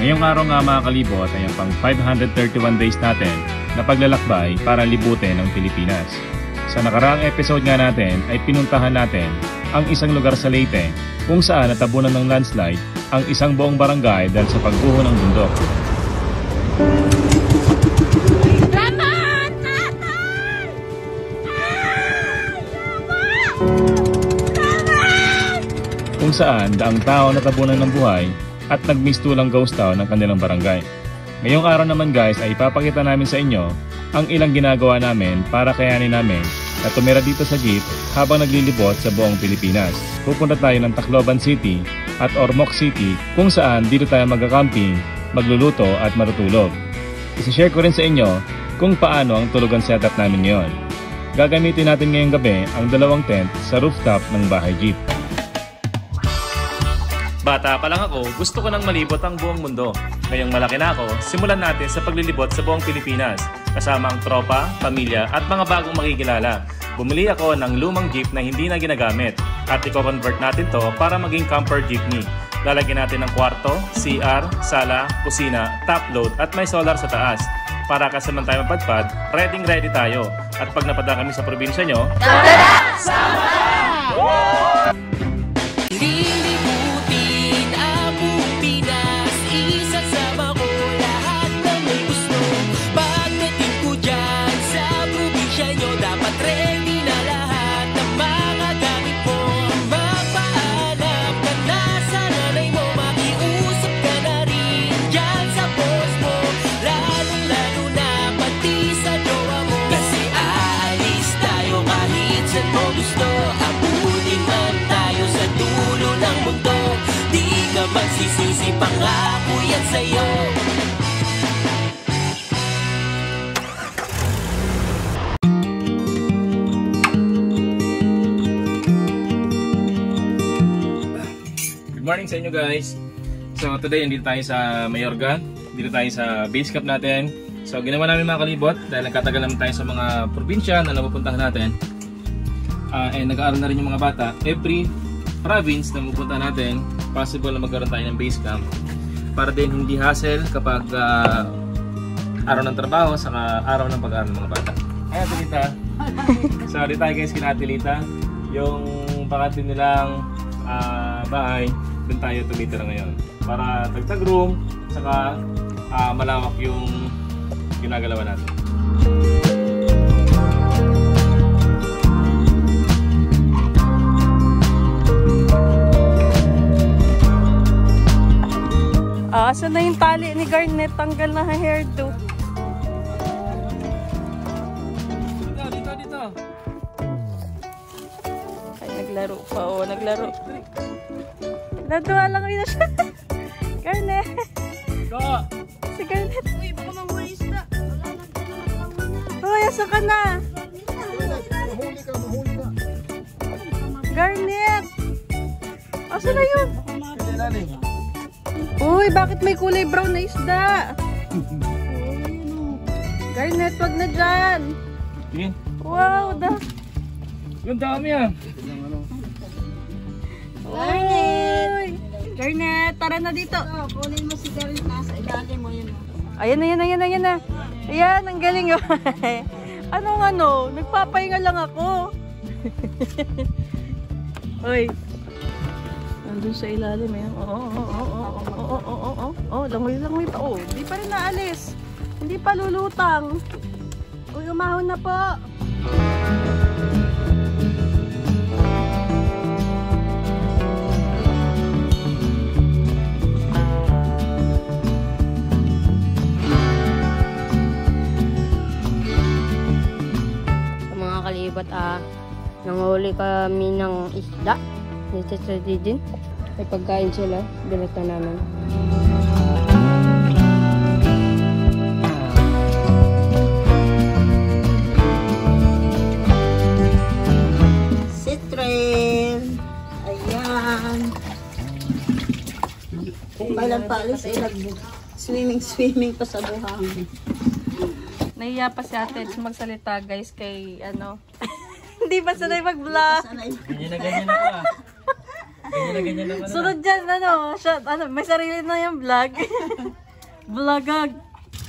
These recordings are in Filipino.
Ngayong araw nga mga kalibot ay ang pang 531 days natin na paglalakbay para libutin ang Pilipinas. Sa nakaraang episode nga natin ay pinuntahan natin ang isang lugar sa Leyte kung saan natabunan ng landslide ang isang buong barangay dahil sa pagguho ng bundok. Kung saan daang tao natabunan ng buhay at nagmistulang ghost town ng kanilang barangay. Ngayong araw naman guys ay ipapakita namin sa inyo ang ilang ginagawa namin para kayanin namin na tumira dito sa jeep habang naglilibot sa buong Pilipinas. Pupunta tayo ng Tacloban City at Ormoc City kung saan dito tayo magka-camping, magluluto at matutulog. Isishare ko rin sa inyo kung paano ang tulugan setup namin ngayon. Gagamitin natin ngayong gabi ang dalawang tent sa rooftop ng bahay jeep. Bata pa lang ako, gusto ko nang malibot ang buong mundo. Ngayong malaki na ako, simulan natin sa paglilibot sa buong Pilipinas. Kasama ang tropa, pamilya at mga bagong makikilala. Bumili ako ng lumang jeep na hindi na ginagamit at i-convert natin to para maging camper jeepney. Lalagyan natin ng kwarto, CR, sala, kusina, top load at may solar sa taas. Para kasaman tayo mapadpad, ready tayo. At pag napadaan kami sa probinsya nyo, tara! Sama! Magsisisi pangako yan sa'yo. Good morning sa inyo guys. So today andito tayo sa Mayorga. Dito tayo sa base camp natin. So ginawa namin mga kalibot dahil nagkatagal naman tayo sa mga probinsya na napupuntahan natin. And nag-aaral na rin yung mga bata. Every province na pupunta natin, possible na magkaroon tayo ng base camp para din hindi hassle kapag araw ng trabaho saka araw ng pag-aaral ng mga bata. Ay, Atilita. So, dito tayo guys kina Atilita. Yung bakante nilang bahay, doon tayo tumitira ngayon. Para tagtag room, saka malawak yung ginagalawan natin. Asan na yung tali ni Garnet? Tanggal na hairdo. Dito. Ay, naglaro pa. Oo, naglaro. Natuwa lang rin na siya. Garnet. Si Garnet. Uy, baka mamuli isda. Uy, asa ka na? Mahuli ka. Garnet. Asa na yun? Uy, bakit may kulay brown na isda? Garnet, wag na dyan. Sige. Wow, Yung dami yan. Garnet. Garnet, tara na dito. Kunin mo si Garnet, nasa ilalim mo yun. Ayan na. Ayan, ang galing yun. Anong nagpapahinga lang ako. Uy. Nandun sa ilalim eh. Langoy pa. Oh, hindi pa rin naalis. Hindi pa lulutang. Uy, umahon na po. Sa mga kalibot, nanghuli kami ng isda. Dito sa Didin. May pagkain sila. Binata namin. Citrin. Ayan. Kailan pa alis swimming pa sa buhangin. Nahiya pa si ate magsalita guys kay hindi ba sanay mag-vlog? Ganyan na ako Sunod dyan, ano, siya, ano, may sarili na yung vlog. Vlogag.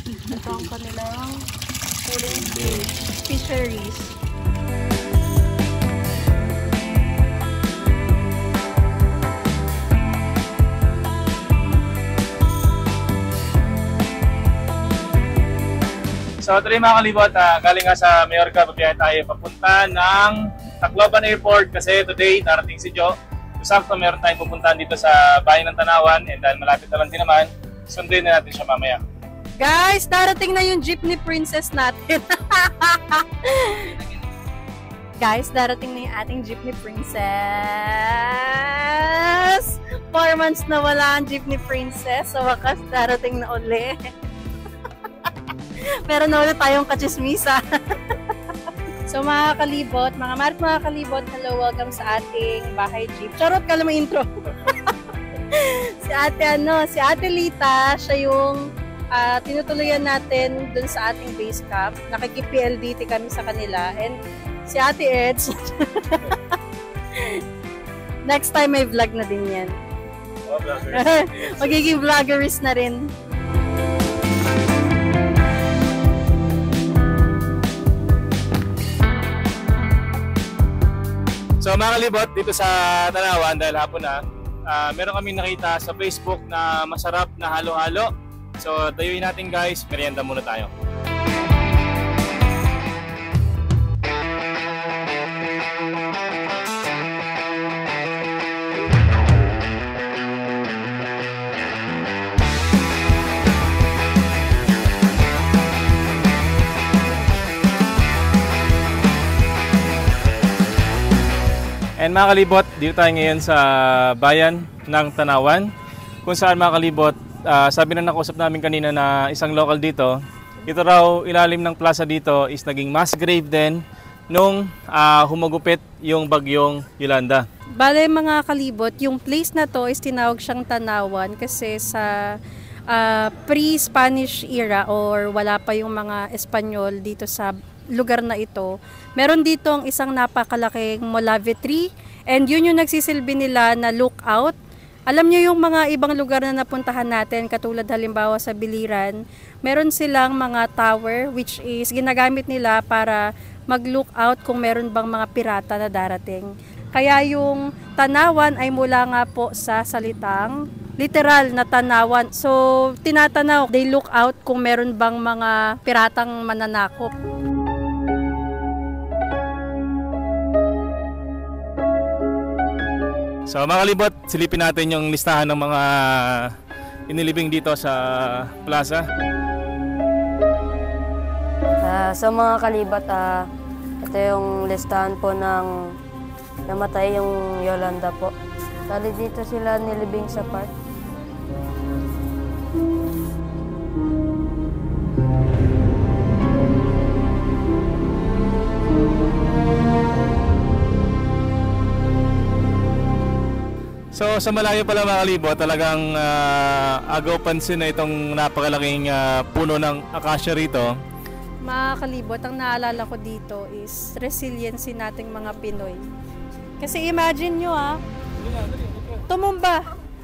Ito ang kanilang fisheries. So today mga kalibot, galing nga sa Mayorga, pabiyahe tayo papunta ng Tacloban Airport kasi today darating si Joe. Sakto meron tayong pupuntahan dito sa bayan ng Tanawan and dahil malapit na lang din naman, sunduin na natin siya mamaya. Guys, darating na yung jeepney princess natin. Guys, darating na yung ating jeepney princess. 4 months na wala ang jeepney princess. Sa wakas, darating na uli. Meron na ulit tayong kachismisa. So mga kalibot, mga kalibot, hello, welcome sa ating bahay jeep. Charot ka lang intro. si Ate Lita, siya yung tinutuloyan natin dun sa ating base camp. Nakikip-PLDT kami sa kanila. And si Ate Eds, next time may vlog na din yan. Oh, vloggers. Magiging vloggerist na rin. So mga kalibot, dito sa Tanawan dahil hapon na, meron kami nakita sa Facebook na masarap na halo-halo. So dayuin natin guys, merienda muna tayo. And mga kalibot, dito tayo ngayon sa bayan ng Tanawan kung saan mga kalibot, sabi na nakausap namin kanina na isang local dito, ito raw ilalim ng plaza dito is naging mass grave din nung humagupit yung bagyong Yolanda. Bale mga kalibot, yung place na to is tinawag siyang Tanawan kasi sa pre-Spanish era or wala pa yung mga Espanyol dito sa lugar na ito, meron dito ang isang napakalaking molave tree and yun yung nagsisilbi nila na lookout. Alam nyo yung mga ibang lugar na napuntahan natin, katulad halimbawa sa Biliran, meron silang mga tower which is ginagamit nila para mag-lookout kung meron bang mga pirata na darating. Kaya yung Tanawan ay mula nga po sa salitang literal na tanawan. So, tinatanaw, they look out kung meron bang mga piratang mananakop. So mga kalibot, silipin natin yung listahan ng mga inilibing dito sa plaza. Sa mga kalibot, ito yung listahan po ng namatay yung Yolanda po. Dali dito sila nilibing sa park. So sa malayo pala mga kalibot, talagang agaw pansin na itong napakalaking puno ng akasya rito. Mga kalibot, ang naalala ko dito is resiliency nating mga Pinoy. Kasi imagine nyo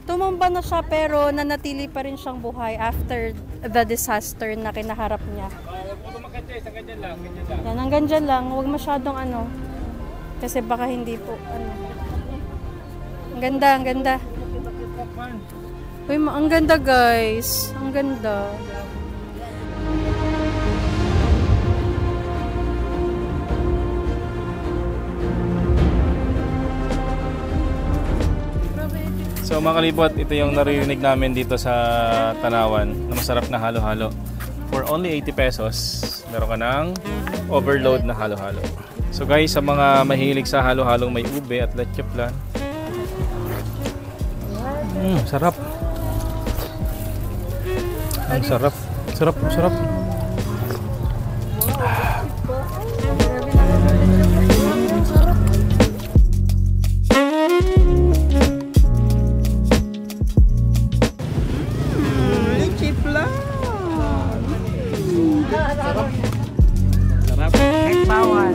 tumumba na siya pero nanatili pa rin siyang buhay after the disaster na kinaharap niya. Yan, hanggang dyan lang, huwag masyadong kasi baka hindi po Ang ganda. Uy, ang ganda guys. Ang ganda. So mga kalibot, ito yung naririnig namin dito sa Tanawan na masarap na halo-halo. For only 80 pesos, meron ka ng overload na halo-halo. So guys, sa mga mahilig sa halo-halong may ube at leche flan, sarap. Ang sarap. Sarap. Leche flan. Sarap. Bawal.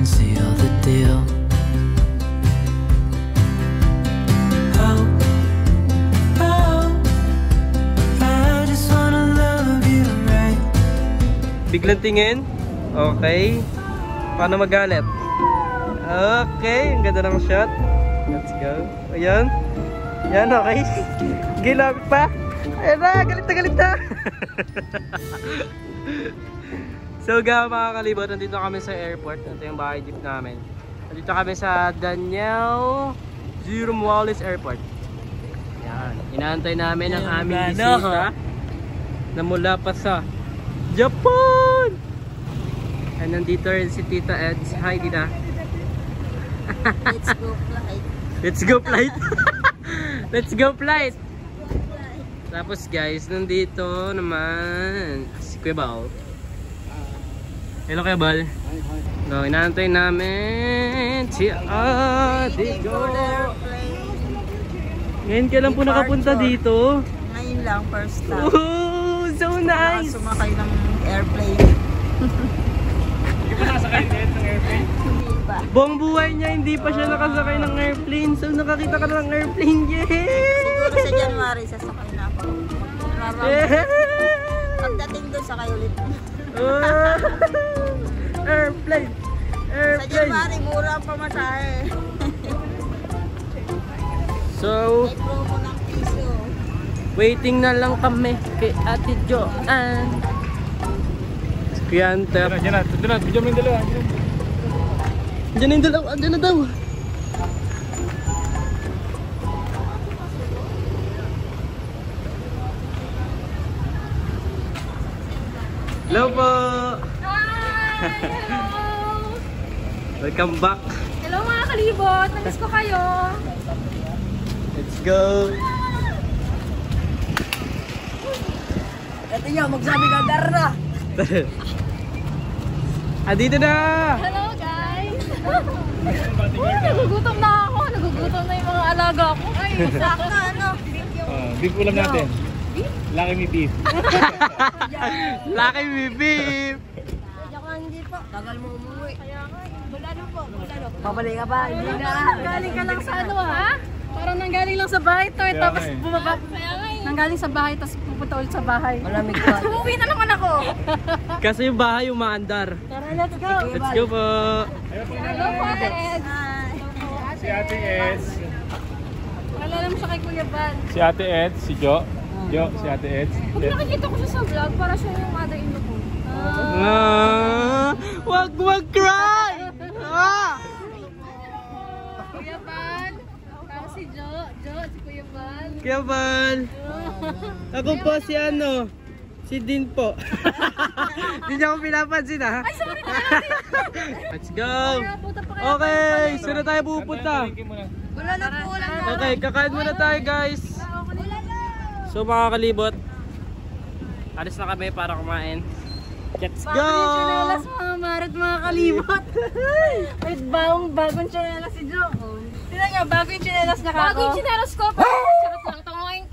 can seal the deal. Oh, oh, I just wanna love you right. Biglang tingin. Okay. Paano magalit? Okay, ang ganda ng shot. Let's go. Ayan. Ayan, okay. Ginamit pa. Ayan na, galit na galit na. So mga kalibot, nandito kami sa airport. Ito yung bahay jeep namin. Nandito kami sa Daniel Jerome Wallace Airport. Ayan. Inaantay namin ang aming bisita na mula pa sa Japan. And nandito rin si Tita Eds. Hi, Tita. Let's go flight. Let's go flight. Let's go flight. Tapos guys, nandito naman si Kuya Bal. Hello Kuya Bal. No, inaantay namin si Adigo. Ngayon ka lang po nakapunta dito. Ngayon lang, first time. Oh, so nice. Sumakay ng airplane. Hindi pa nakasakay din ng airplane? Hindi pa. Buong buhay niya hindi pa siya nakasakay ng airplane. So nakakita ka na ng airplane. Siguro sa January, sasakay na ako. Pagdating doon, sakay ulit. Airplane. Sa Airplane. January, mura ang pamasahe. So, May promo ng piso. waiting na lang kami kay Ate Joanne. Kuya Antep. Diyan na. Video mo yung dalawa. Diyan na yung dalawa. Diyan na daw. Hello po. Welcome back. Hello mga kalibot, namiss ko kayo. Let's go. Ito nyo, magsabi ka, Darna. Dito na. Hello guys. Nagugutom na ako, nagugutom na yung mga alaga ko. Ay, sakto ano. Beef ulam natin. Lucky me beef. Lucky me beef. Hindi po. Tagal mo umuwi. Bulalo po, bulalo. Babalik ka ba? Hindi na. Nanggaling ka lang sa ano ha? Parang nanggaling lang sa bahay to, Kaya tapos nga eh. bumaba. Nanggaling sa bahay, tapos pupunta ulit sa bahay. Malamig pa. Umuwi na naman ako. Kasi yung bahay umaandar. Tara, let's go. Let's go po. Hello po, Ed. Si Ate Eds. Wala naman siya kay Kuya Van. Si Ate Eds. Si Jo. Jo, si Ate Eds. Pag nakikita ko siya sa vlog, para siya yung mother-in-law ko. Wag cry! Kuya Van. Tapos si Jo. Si Kuya Van. Kaya Val. Ako po si ano. Si Din po. Hindi niya ako pinapansin ha. Ay, sorry na. Let's go. Punta pa kayo. Okay, saan na tayo pupunta? Wala na po, wala na. Okay, kakain muna tayo guys. So mga kalibot, alis na kami para kumain. Let's go! Bagong yung tsinelas mga marit mga kalibot. Wait, bagong tsinelas si Jo. Tignan nyo, bago yung tsinelas niya kako. Bago yung tsinelas ko. Charot lang, tangoing.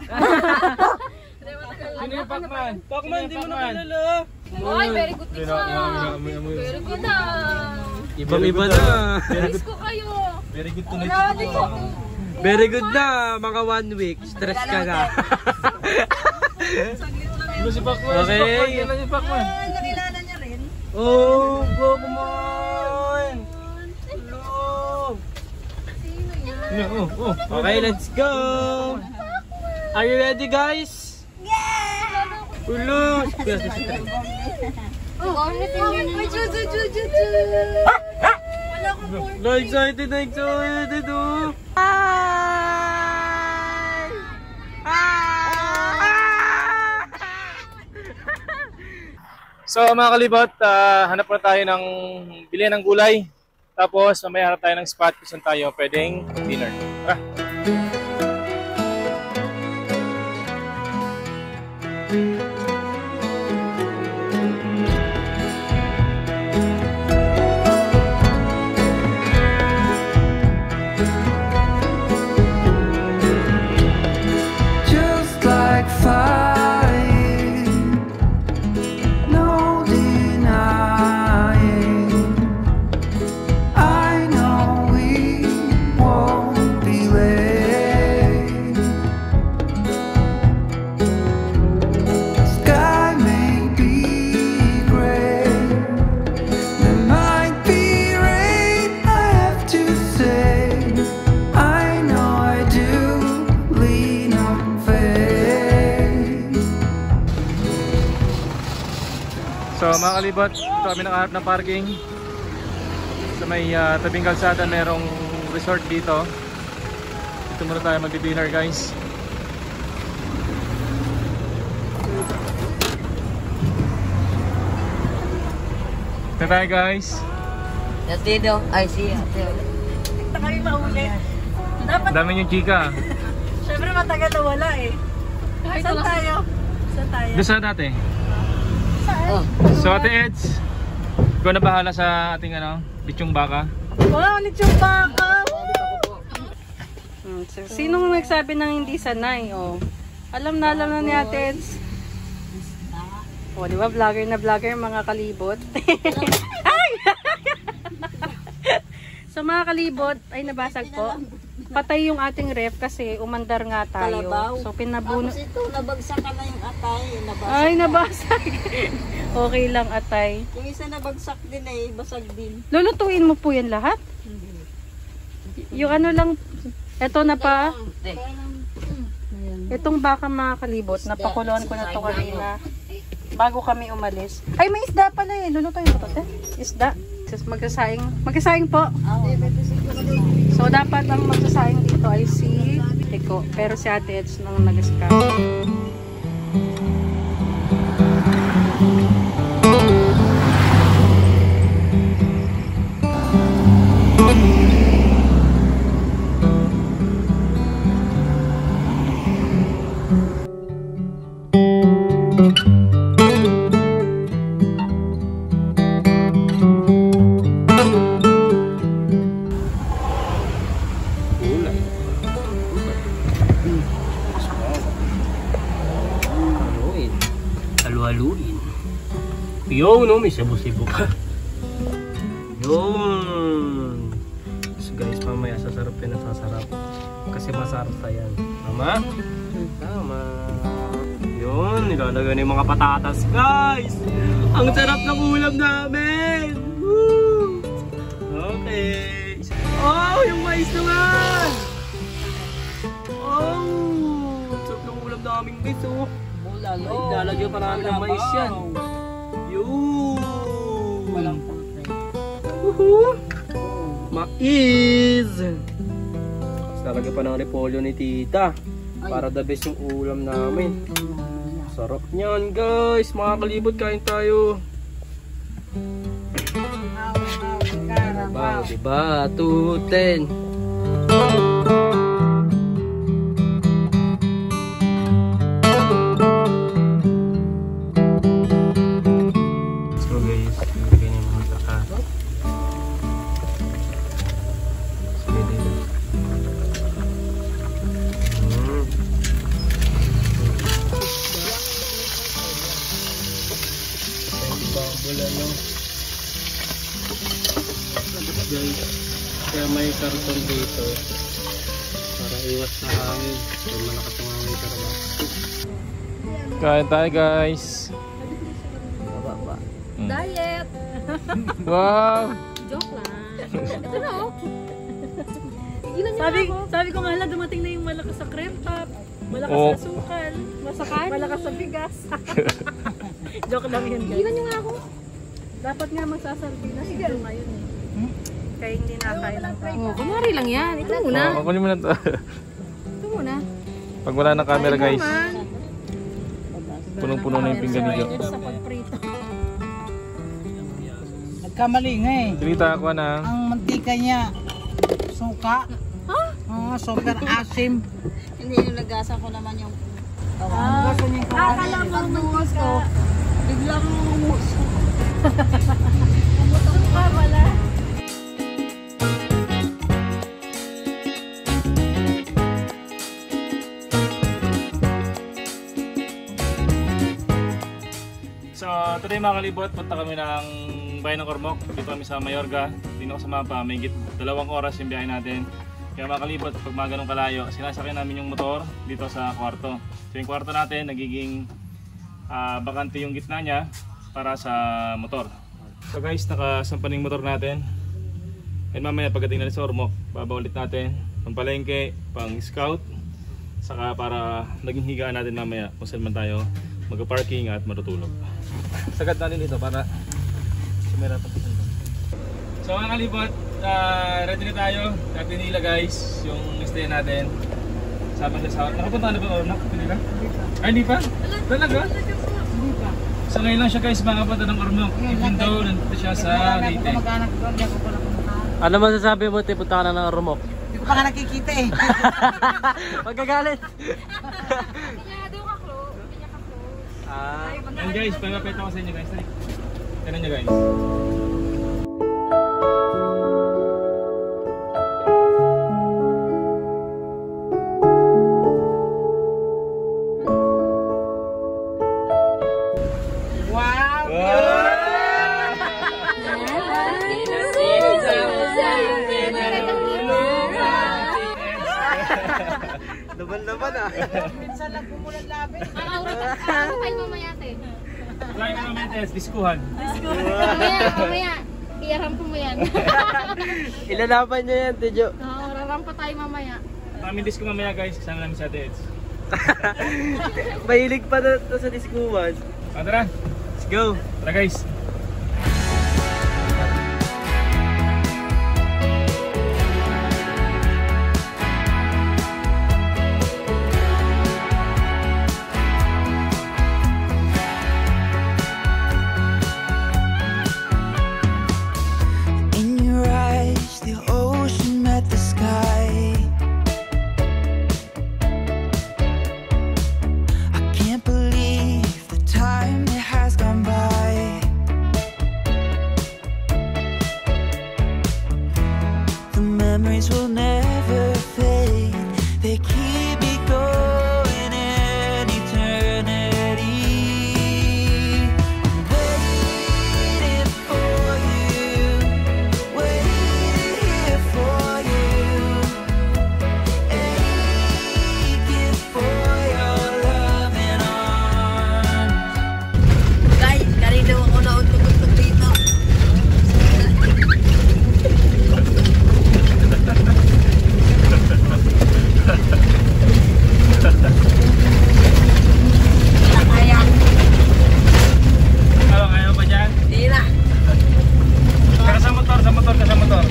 Sino yung Pacman? Pacman, di mo na kilala. Ay, very good ka. Very good Ibang-iba na. Miss ko kayo. Very good tonight. Lagi ko. Very good na, mga 1 week. Stress ka na. Sino si Pacman? Okay. Sino si Pacman? Nakilala niya rin. Oh, go, come on. Hello. Okay, let's go. Are you ready guys? Yeah! Ulo! Excited oh! Hi! So mga kalibot, hanap na tayo ng bilihan ng gulay. Tapos mamaya hanap tayo ng spot kung saan tayo pwedeng dinner. Tara! Just like fire, no denying. mga kalibot, ito kami nakahanap ng parking. Sa may tabing kalsada merong resort dito. Dito muna tayo mag-dinner guys. Ito tayo guys. Yatido, I see you. Ito kami mauli. Dapat, Dami yung chika. syempre matagal na wala eh. Saan tayo? Saan tayo? Doon sa dati. Oh. So Ate Eds, ikaw na bahala sa ating lechong baka. Wow, lechong baka! So, sinong nagsabi ng hindi sanay? Oh. Alam na ni Ate Eds. Oh, di ba? Vlogger na vlogger mga kalibot. Ay! So mga kalibot, ay nabasag po. Patay yung ating ref kasi umandar nga tayo. Kalabaw. So pinabuno. Tapos ito, nabagsak ka na yung atay. Nabasag Ay, na. nabasag. Okay lang, atay. Yung isa nabagsak din eh, basag din. Lulutuin mo po yan lahat? Yung ano lang, eto na pa. Itong baka mga kalibot, napakuloan ko na to kanina. Bago kami umalis. Ay, may isda pala eh. Lulutuin mo to, te? Isda. Just magsasaing po. So, dapat ang magsasaing dito ay si Teko. Pero si Ate Eds nang nag-scam. Halu-haluin. Yo, no, may sabo-sabo pa. Yun. So guys, mamaya sasarap yan at sasarap. Kasi masarap pa yan. Tama? Tama. Yun, nilalagay na yung mga patatas, guys. Ang sarap ng ulam namin. Woo! Okay. Oh, yung mais naman. Oh, sarap ng ulam namin, guys. Oh. Lalagyan pa namin ng mais yan. Yun. Walang pulpe. Woohoo! Mais! Lalagyan pa ng repolyo ni tita. Para the best yung ulam namin. Sarap niyan guys. Mga kalibot, kain tayo. Diba? Diba? 2-10. Guys, kaya may karton dito para iwas na hangin. Kaya malakas ang hangin karton. Kain tayo guys. Diet! Wow! Joke lang. Ito na oh. Sabi ko nga lang, dumating na yung malakas sa cream top. Malakas Oh. sa sukal. Malakas sa bigas. Joke lang yun guys. Ilan nyo nga ako? Dapat nga magsasalbinas ito ngayon eh. Kaya hindi nakakain ng tao. Oh, kumari lang yan. Ito muna. Oh, kunin mo na to. Ito muna. Pag wala ng camera guys, Man. punong-puno na yung pinggan niyo. Sa pagprito. Nagkamali nga eh. Trita ako na. Ang mantika niya, suka. Super asim. Hindi yung nagasan ko naman yung Gusto niya yung Akala mo nungos ko. biglang umuso. Umutong ka wala. So today mga kalibot, punta kami ng Bayan ng Ormoc. Dito kami sa Mayorga. Dito ko sa mapa, may 2 oras yung biyahe natin. Kaya mga kalibot, pag mga ganong kalayo, sinasakyan namin yung motor dito sa kwarto. So yung kwarto natin, nagiging bakante yung gitna niya para sa motor. So guys, nakasampan yung motor natin. And mamaya pagdating na sa Ormoc, babaulit natin pang palengke, pang scout, saka para naging higaan natin mamaya kung saan man tayo mag-parking at matutulog. sagad natin dito para sumira pa sa doon. So mga kalibot, ready na tayo. Dati nila guys, yung stay natin. Sama siya sa... Nakapunta na ba Ormoc? Hindi ka? Ay, hindi pa? Talaga? Hindi pa. So ngayon lang siya guys makapunta ng Ormoc. Even though nandito siya sa Leyte. Mag-anak doon, hindi ako pala kumakain. Ano masasabi mo, te? Punta ka na ng Ormoc. Hindi ko pa nga nakikita eh. Magkagalit. And guys, pagpapita ko sa inyo guys. Tignan nyo guys. Laban-laban ah. Minsan lang pumulan labi. Ay, mamaya, te. Try ka naman test, diskuhan. Mamaya. Iyarampo mo yan. Ilalaban niya yan, Tijo. Oo, rarampo tayo mamaya. Maraming disco mamaya guys, kasama namin sa Teds. Mahilig pa na to sa diskuwan. Tara, let's go! Tara guys! In your eyes, the ocean met the sky. I can't believe the time that has gone by. The memories will never fade. They keep me going in eternity. I'm waiting for you, waiting here for you, aching for your loving arms. Guys, kanina ako na utok-utok dito. Kaya, Ano, kaya pa dyan? hindi na. Kaya sa motor, sa motor, sa motor.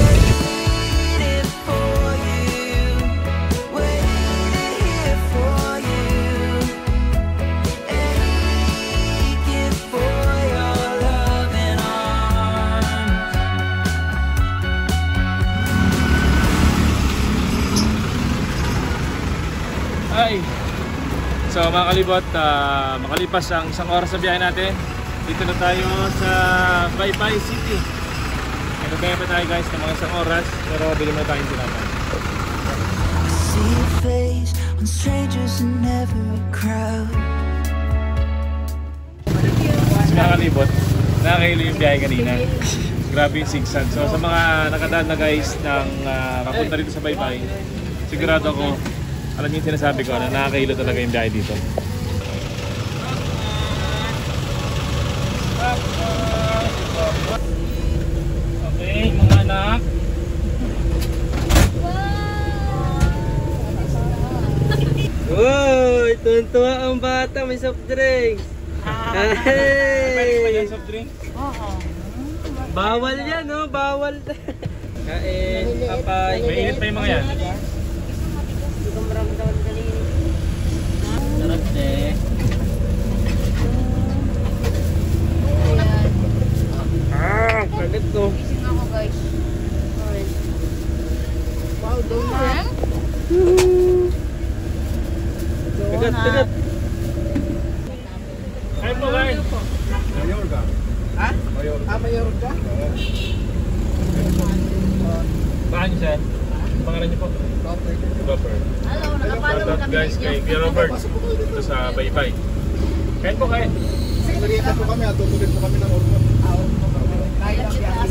Waiting for you, waiting here for you, aching for your loving arms. Ay! So mga kalibot, makalipas ang isang oras sa biyahe natin. Dito na tayo sa Baybay City. Nagkaya pa tayo guys ng mga isang oras, pero bigyan na tayo tinapay. I see your face on strangers and never a crowd. So mga kalibot, nakakahilo yung biyahe kanina. Grabe yung zigzag. So sa mga nakadaan na guys ng kapunta dito sa Baybay, sigurado ako, alam niyo yung sinasabi ko na nakakahilo talaga yung biyahe dito. Okay, mga anak. Uy, tuntua ang bata, may soft drinks. Pwede ba Hey! yan soft drink? Bawal yan, no? Bawal. Kain, papay. Mainit pa yung mga yan. Sarap eh. Ah, kagat ko. Gising ako, guys. Wow, donut. Kagat, kagat. Kain po kain. Ha? Mayor ka? Baka niyo sir. Pangalan niyo po? Robert. Hello, nakapalo mo Shoutout kami guys kay Kuya Robert dito sa Baybay. Kain po kain. Merienda po kami at tutuloy po kami ng Ormoc. Kaya lang yan.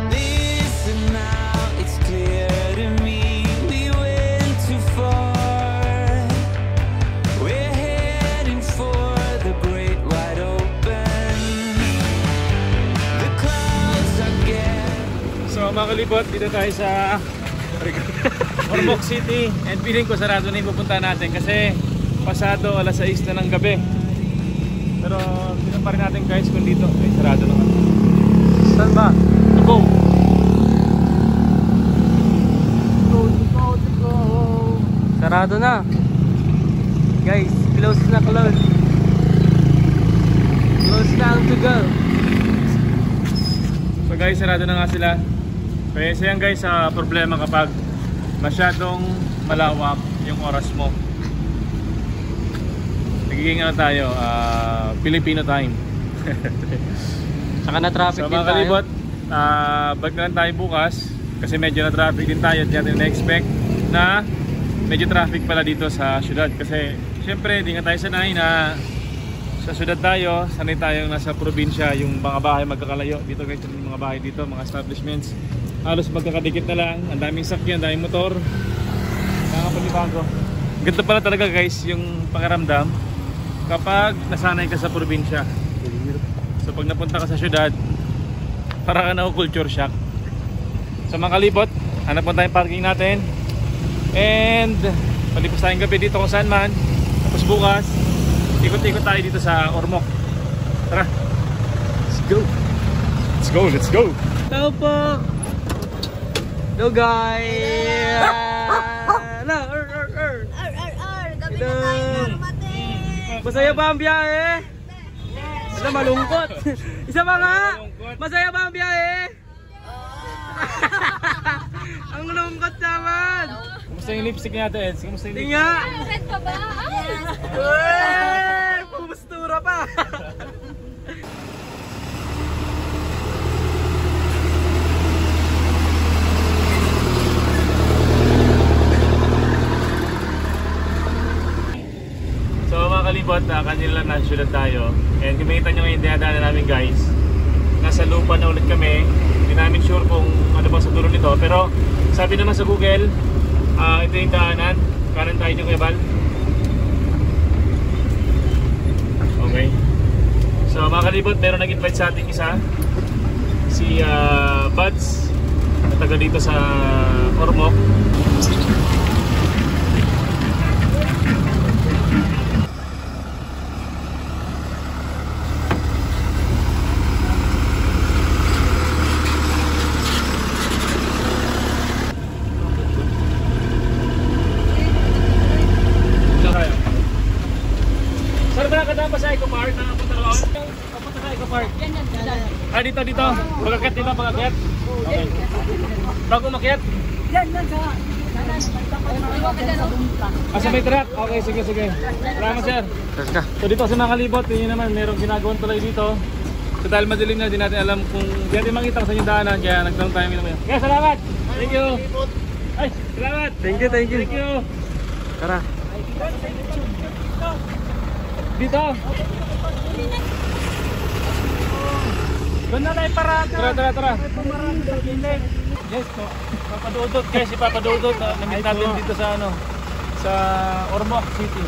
This kalibot, dito tayo sa Ormoc City. And feeling ko sarado na yung pupunta natin kasi pasado alas 6 na ng gabi. Pero tingnan pa rin natin guys kung dito ay sarado na. Saan ba? Go! Sarado na. Guys, close na close. Close down to go. So guys, sarado na nga sila. Kaya isa yan guys sa problema kapag masyadong malawak yung oras mo. Nagiging ano tayo, Filipino time. Saka na traffic So din mga tayo. kalibot, balik na lang tayo bukas kasi medyo na traffic din tayo at di natin na-expect na medyo traffic pala dito sa syudad. Kasi syempre di nga tayo sanay na sa syudad tayo, sanay tayong nasa probinsya, yung mga bahay magkakalayo. Dito guys, yung mga bahay dito, mga establishments halos magkakadikit na lang, ang daming sakyan, ang daming motor, nakakapanibago. Ganito pala talaga guys yung pakiramdam kapag nasanay ka sa probinsya. So pag napunta ka sa syudad, para ka na culture shock. So mga kalibot, hanap mo tayong parking natin and palipos tayong gabi dito kung saan man. Tapos bukas ikot-ikot tayo dito sa Ormoc. Tara, let's go. Let's go, let's go. Tao po. Hello guys. Hello, Gabi na tayo dumating. Masaya ba ang biyahe? Isa malungkot. Isa pa nga. Masaya ba ang biyahe? Ang lungkot naman. Kumusta yung lipstick natin? Kumusta yung lipstick? Tinga. Red pa ba? Pumustura pa. So mga kalibot, kanila lang na syudad tayo. And kung makita nyo ngayon dinadaanan namin guys, nasa lupa na ulit kami. Hindi namin sure kung ano bang sa dulo nito. Pero sabi naman sa Google, ito yung daanan. Kanan tayo dyan Kuya Bal. Okay. So mga kalibot, meron nag-invite sa ating isa. Si Buds, na taga dito sa Ormoc. Dito. Pag-akyat dito, pag-akyat. Okay. Bago umakyat? Yan sa... Sa may truck? Okay, sige. Salamat sir. So dito sa mga kalibot, yun naman, merong ginagawang tulay dito. So dahil madilim na, di natin alam kung di natin makita kung saan yung daanan, kaya nagtanong tayo naman. Kaya salamat! Thank you! Ay, salamat! Thank you. Tara. Dito! Doon na tayo parada. Tara. Yes, no. Papa Dudut guys, si Papa Dudut na-meet natin dito sa sa Ormoc City.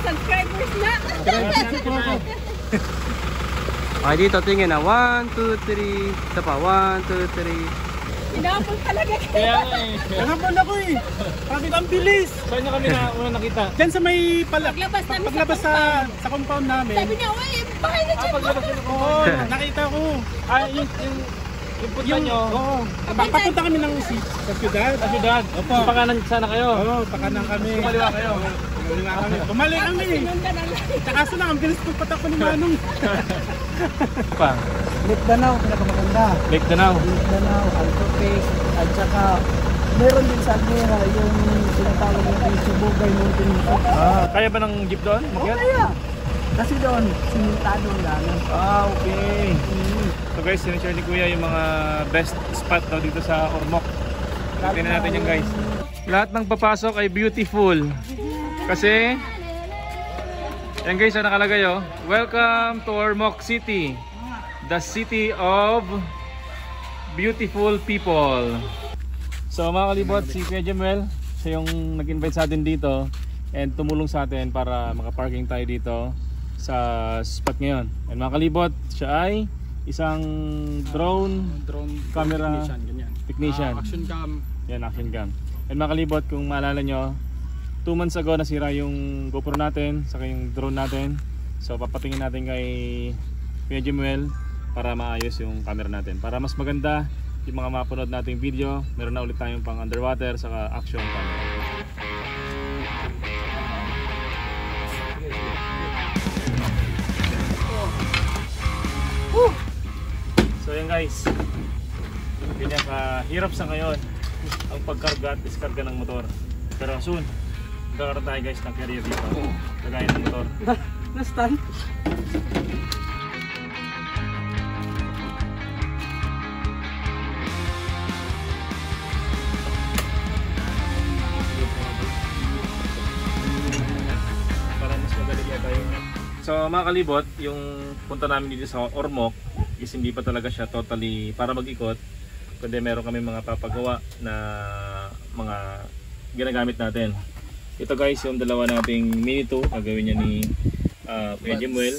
Subscribers na! Okay, dito tingin na. 1, 2, 3. Isa pa. 1, 2, 3. Inapon talaga. Kaya nga eh. Nakapon ako eh. Bakit ang bilis? Saan nyo kami na una nakita? Diyan sa may Paglabas namin sa compound namin. Sabi niya, uy, bahay na dyan. Paglabas nyo na Oo, nakita ko. Yung punta nyo. Oo. Papunta kami ng sa syudad. Sa syudad. Opo. So, pakanan sana kayo. Oo, pakanan kami. Kumaliwa kayo. Bumalik kami. Tsaka sa lang, ang bilis ng patak ko ni Manong. Pa. Lake Danau, pinakamaganda. Lake Danau. Lake Danau, Altopic, at saka meron din sa Almera yung sinatawag natin Subugay Mountain. Kaya ba ng jeep doon? Makyat? Kaya. Kasi doon, simintado ang daanan. Okay. So guys, sinishare ni Kuya yung mga best spot daw dito sa Ormoc. Tingnan natin yung guys. Lahat ng papasok ay beautiful. Kasi yan guys, nakalagay welcome to Ormoc City, the city of beautiful people. So mga kalibot, si Kuya Jemuel, siya yung nag-invite sa atin dito and tumulong sa atin para makaparking tayo dito sa spot ngayon. And mga kalibot, siya ay isang drone camera technician. Action cam. Yan, action cam. And mga kalibot, kung maalala nyo, 2 months ago nasira yung GoPro natin, saka yung drone natin. So papatingin natin kay Kuya Jimuel para maayos yung camera natin. Para mas maganda yung mga mapanood nating video, meron na ulit tayong pang underwater saka action camera. So yan guys, ganyan kahirap sa ngayon ang pagkarga at diskarga ng motor. Pero soon, magkakaroon tayo guys ng career dito, kagaya ng motor. Na-stand? Para mas madali tayo. So mga kalibot, yung punta namin dito sa Ormoc is hindi pa talaga siya totally para mag-ikot, kundi meron kami mga papagawa na mga ginagamit natin. Ito guys yung dalawa nating Mini 2, gagawin niya ni Kuya Jimuel.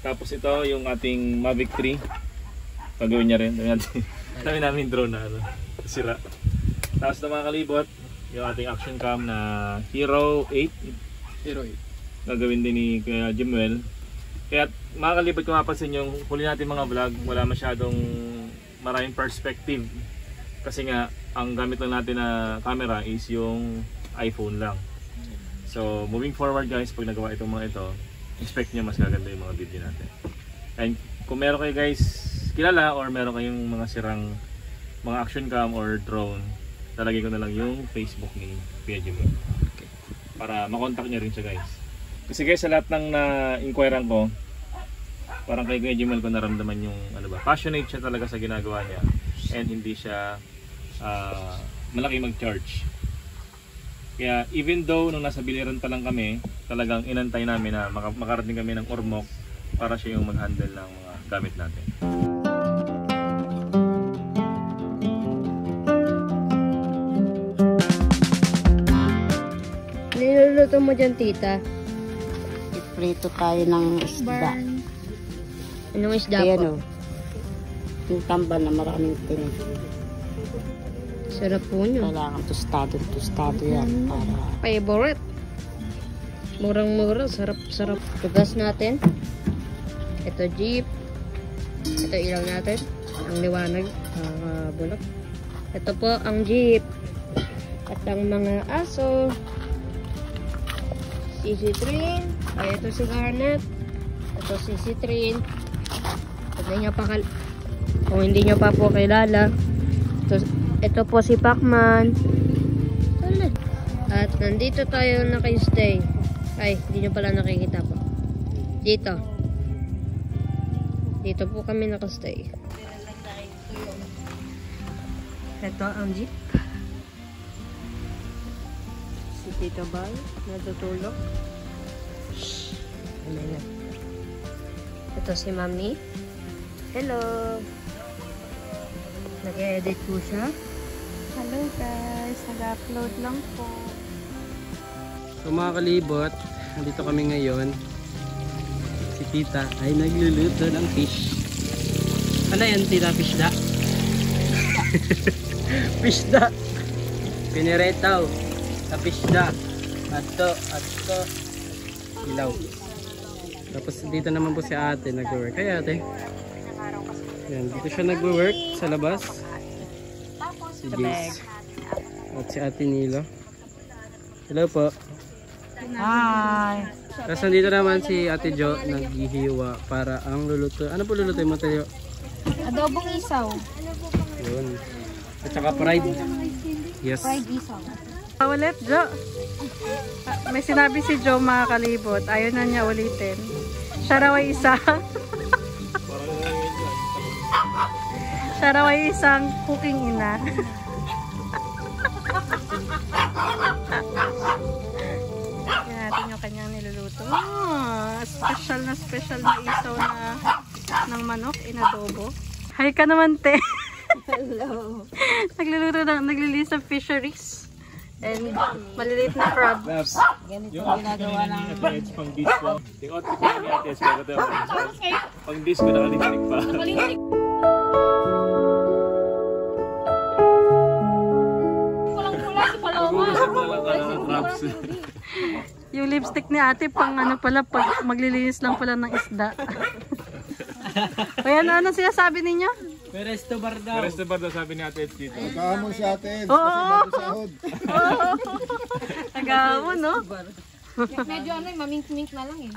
Tapos ito yung ating Mavic 3, gagawin niya rin. Dami namin drone na sira. Tapos na mga kalibot, yung ating action cam na Hero 8, gagawin din ni Kuya Jimuel. Kaya mga kalibot, kung mapansin yung huli natin mga vlog, wala masyadong maraming perspective. Kasi nga, ang gamit lang natin na camera is yung iPhone lang. So, moving forward guys, pag nagawa itong mga ito, expect nyo mas gaganda yung mga video natin. And kung meron kayo guys kilala or meron kayong mga sirang mga action cam or drone, talagay ko na lang yung Facebook ni Kuya Jimuel. Okay. Para makontak nyo rin siya guys. Kasi guys, sa lahat ng na-inquirean ko, parang kay Kuya Jimuel ko naramdaman yung passionate siya talaga sa ginagawa niya, and hindi siya malaki mag-charge. Kaya even though nung nasa Biliran pa lang kami, talagang inantay namin na makarating kami ng Ormoc para siya yung mag-handle ng mga gamit natin. Niluluto mo dyan, tita? Prito tayo ng isda. Anong isda po? Yung tambal na maraming tinig. Sarap po nyo. Kailangan tostado yan para... Favorite. Murang-mura. Sarap. Tugas natin. Ito jeep. Ito ilaw natin. Ang liwanag. Bulak. Ito po ang jeep. At ang mga aso. Si Trin. Ay, ito si Garnet. Ito si Trin. Kung hindi nyo pa po kilala, ito po si Pacman. At nandito tayo naka-stay. Ay, hindi nyo pala nakikita po. Dito po kami naka-stay. Ito ang jeep. Si Tita Bal natutulog. Ito si Mami. Hello. Nag-edit po siya. Hello guys, nag-upload lang po. So mga kalibot, nandito kami ngayon. Si tita ay nagluluto ng fish. Ano yan, tita? Fishda? Fishda. Piniretaw. Sa fishda. Ato. Ilaw. Tapos dito naman po si ate nag-work. Kaya ate. Yan, dito siya nag-work sa labas. Si Jace. At si ate Nilo. Hello po. Hi! Tapos nandito naman si ate Jo naghihiwa para ang luluto. Ano po luluto mo tayo? Adobong isaw. Yun. At saka fried. Yes. Fried isaw. Ulit, Jo. May sinabi si Jo mga kalibot. Ayaw na niya ulitin. Siya raw ay siya raw ay isang cooking ina. Yan natin yung kanyang niluluto. Special na isaw ng manok, inadobo. Hi ka naman, te. Hello. Naglilinis ng fisheries. And maliliit na crabs. Ganito ginagawa ng... Pang disco. Yung outfit ko ni Ate Esco. Pang disco naka-lipstick pa. Pulang-pula si Paloma. Crabs. Yung lipstick ni ate pang ano pala, pag maglilinis lang pala ng isda. Kaya ano sinasabi ninyo? Peresto bar daw. Peresto bar daw sabi ni Ate Eds dito. Nagkahamon si Ate Eds. Oo. Kasi bago sahod. Nagawon, no? Medyo ano, mamink-mink na lang eh.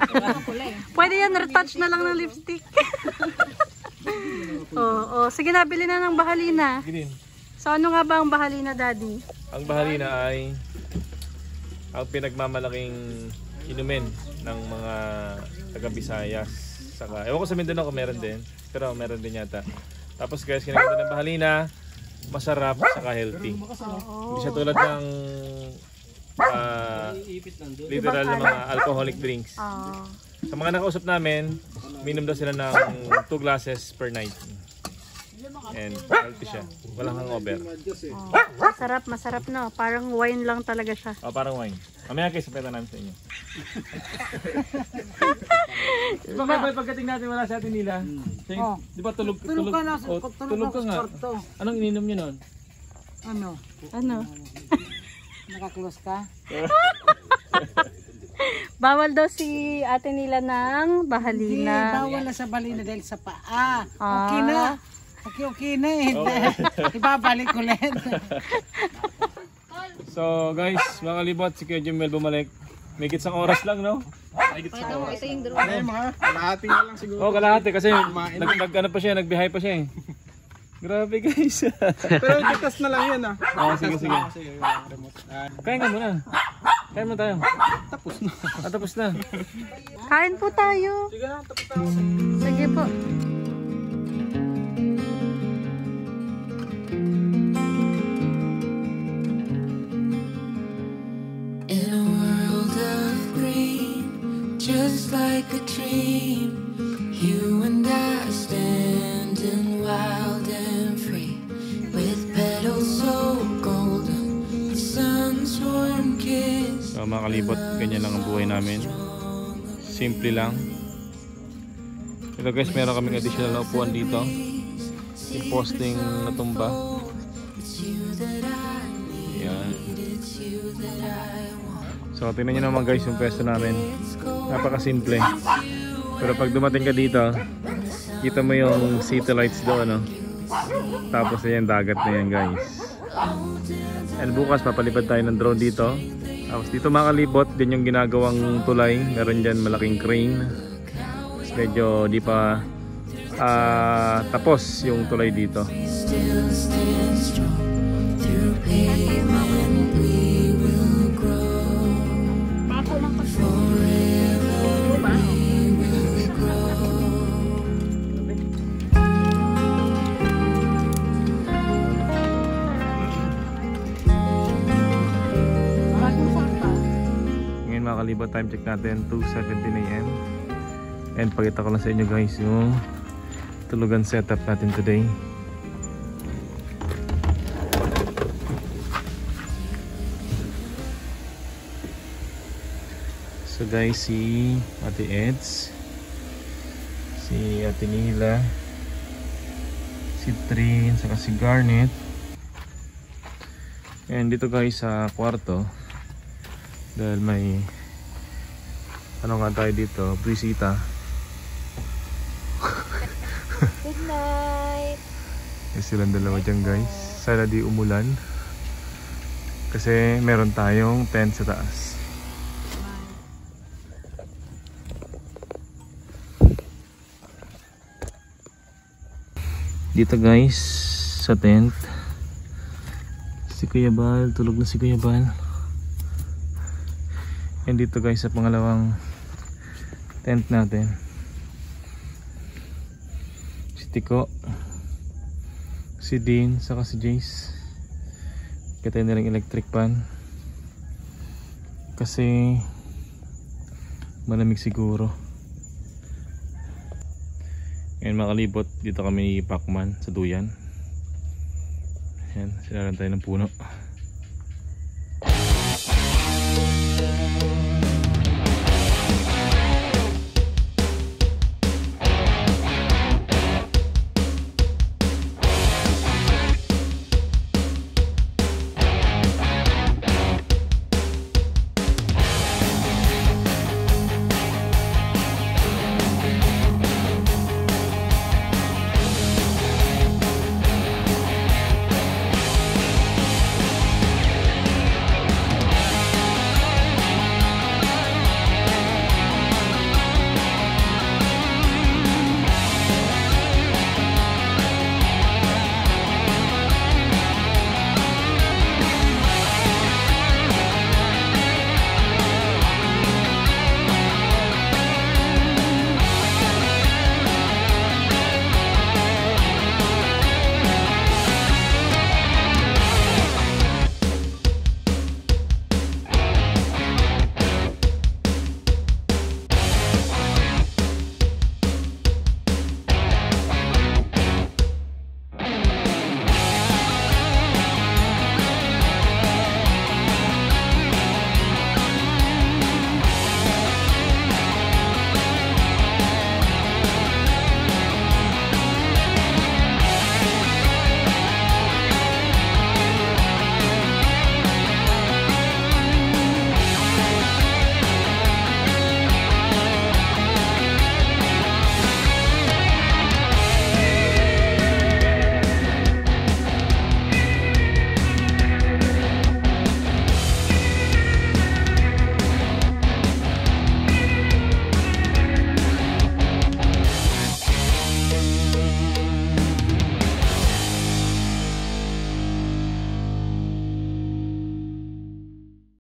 Pwede yan, retouch na lang ng lipstick. Oo, sige na, bili na ng bahalina. Ginin. So ano nga ba ang bahalina, Daddy? Ang bahalina ay ang pinagmamalaking inumin ng mga taga-Visayas. Saka, ewan ko sa Mindanao kung meron din, pero meron din yata. Tapos guys, kinaganda ng bahalina, masarap, saka healthy. Hindi siya tulad ng literal na mga alcoholic drinks. Sa mga nakausap namin, minom daw sila ng 2 glasses per night. And healthy siya. Walang hangover. Masarap no. Parang wine lang talaga siya. Oh, parang wine. Mamaya kayo, sabitan namin sa inyo. Bakit pagdating natin wala sa atin nila? Di ba tulog ka na? Tulog ka nga. Anong ininom niyo noon? Ano? Nakaklose ka? Bawal daw si ate nila ng bahalina. Bawal na sa balina dahil sa paa. Okay na. Okay na eh. Ibabalik ulit. So guys, mga kalibot, si Kuya Jimel bumalik. May isang oras lang, no? Ito yung drone. Ay, mga kalahati na lang siguro. Oh, kalahati kasi nag-ano pa siya, nagbihay pa siya eh. Grabe guys. Pero kitas na lang yan ah. Oh, sige. Kain ka muna. Kain mo tayo. Tapos na. Tapos na. Kain po tayo. Sige na, tapos tayo. Sige po. In a world of green, just like a dream, you and I standing wild and free, with petals so golden, the sun's warm kiss. So mga kalibot, ganyan lang ang buhay namin. Simple lang. Ito guys, meron kaming additional na upuan dito. Yung posting natumba. Yan. So tingnan nyo naman guys yung pwesto namin. Napakasimple. Pero pag dumating ka dito, kita mo yung city lights doon, no? Tapos ayan, dagat na yan guys. And bukas papalipad tayo ng drone dito. Tapos dito mga kalibot, din yung ginagawang tulay. Meron dyan malaking crane. Tapos medyo di pa tapos yung tulay dito. Kalibot, time check natin 2:17 AM. And pakita ko lang sa inyo guys yung tulugan setup natin today. So guys, si Ate Eds, si Ate Nila, si Trin, saka si Garnet. And dito guys sa kwarto, dahil may ano nga tayo dito, bisita. Good night. Silang dalawa dyan guys. Sana di umulan. Kasi meron tayong tent sa taas. Dito guys, sa tent. Si Kuya Bal, tulog na si Kuya Bal. And dito guys sa pangalawang tent natin, si Tiko, si Dean, saka si Jace. Kita na rin electric pan kasi malamig siguro. Ngayon mga kalibot, dito kami ni Pacman sa duyan. Ayan, sinaran tayo ng puno.